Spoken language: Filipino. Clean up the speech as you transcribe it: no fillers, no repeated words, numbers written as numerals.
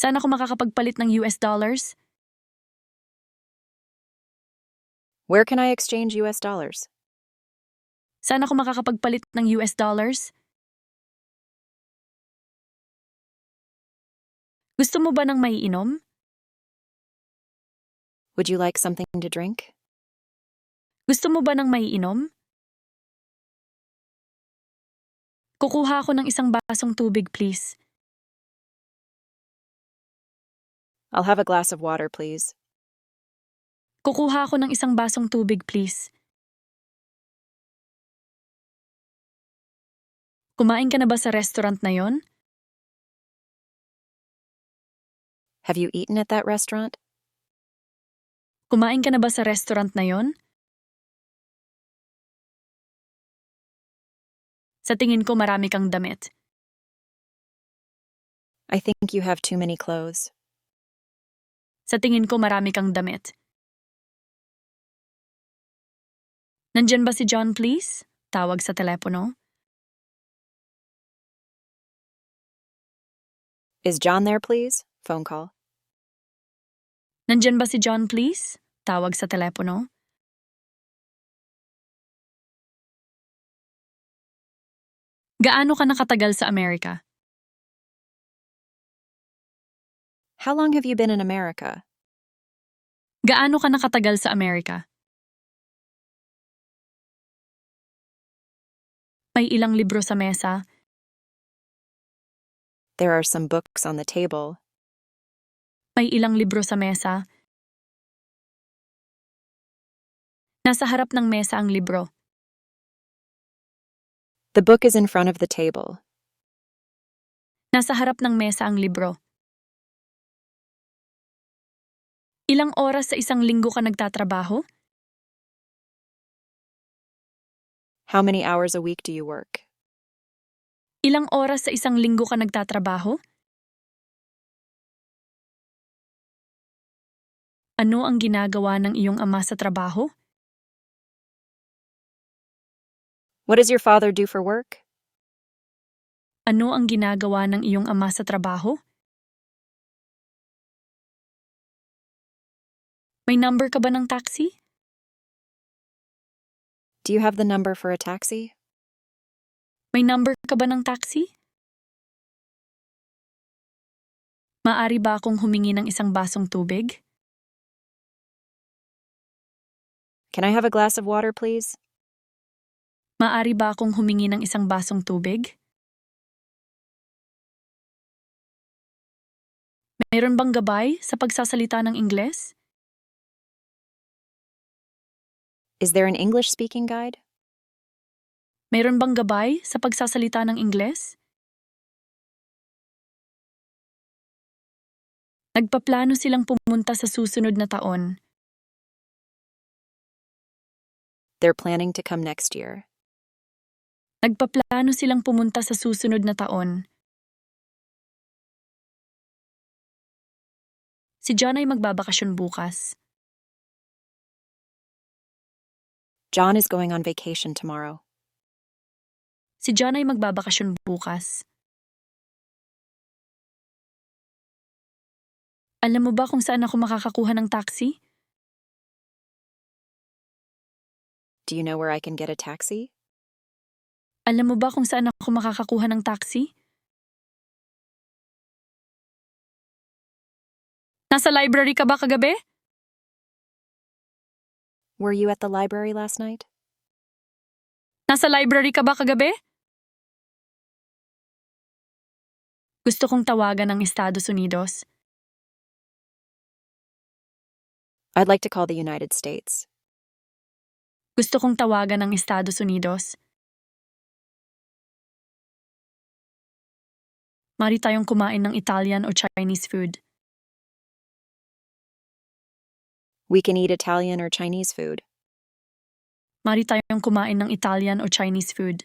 Saan ako makakapagpalit ng US dollars? Where can I exchange US dollars? Saan ako makakapagpalit ng US dollars? Gusto mo ba ng maiinom? Would you like something to drink? Gusto mo ba ng maiinom? Kukuha ako ng isang basong tubig, please. I'll have a glass of water, please. Kukuha ako ng isang basong tubig, please. Kumain ka na ba sa restaurant na yon? Have you eaten at that restaurant? Kumain ka na ba sa restaurant na yon? Sa tingin ko marami kang damit. I think you have too many clothes. Sa tingin ko marami kang damit. Nandyan ba si John, please? Tawag sa telepono. Is John there, please? Phone call. Nandyan ba si John, please? Tawag sa telepono. Gaano ka nakatagal sa Amerika? How long have you been in America? Gaano ka nakatagal sa Amerika? May ilang libro sa mesa. There are some books on the table. May ilang libro sa mesa. Nasa harap ng mesa ang libro. The book is in front of the table. Nasa harap ng mesa ang libro. Ilang oras sa isang linggo ka nagtatrabaho? How many hours a week do you work? Ilang oras sa isang linggo ka nagtatrabaho? Ano ang ginagawa ng iyong ama sa trabaho? What does your father do for work? Ano ang ginagawa ng iyong ama sa trabaho? May number ka ba ng taxi? Do you have the number for a taxi? May number ka ba ng taxi? Maaari ba akong humingi ng isang basong tubig? Can I have a glass of water, please? Maaari ba akong humingi ng isang basong tubig? Mayroon bang gabay sa pagsasalita ng Ingles? Is there an English-speaking guide? Mayroon bang gabay sa pagsasalita ng Ingles? Nagpaplano silang pumunta sa susunod na taon. They're planning to come next year. Nagpaplano silang pumunta sa susunod na taon. Si John ay magbabakasyon bukas. John is going on vacation tomorrow. Si John ay magbabakasyon bukas. Alam mo ba kung saan ako makakakuha ng taxi? Do you know where I can get a taxi? Alam mo ba kung saan ako makakakuha ng taxi? Nasa library ka ba kagabi? Were you at the library last night? Nasa library ka ba kagabi? Gusto kong tawagan ng Estados Unidos. I'd like to call the United States. Gusto kong tawagan ng Estados Unidos. Mari tayong kumain ng Italian o Chinese food. We can eat Italian or Chinese food. Mari tayong kumain ng Italian o Chinese food.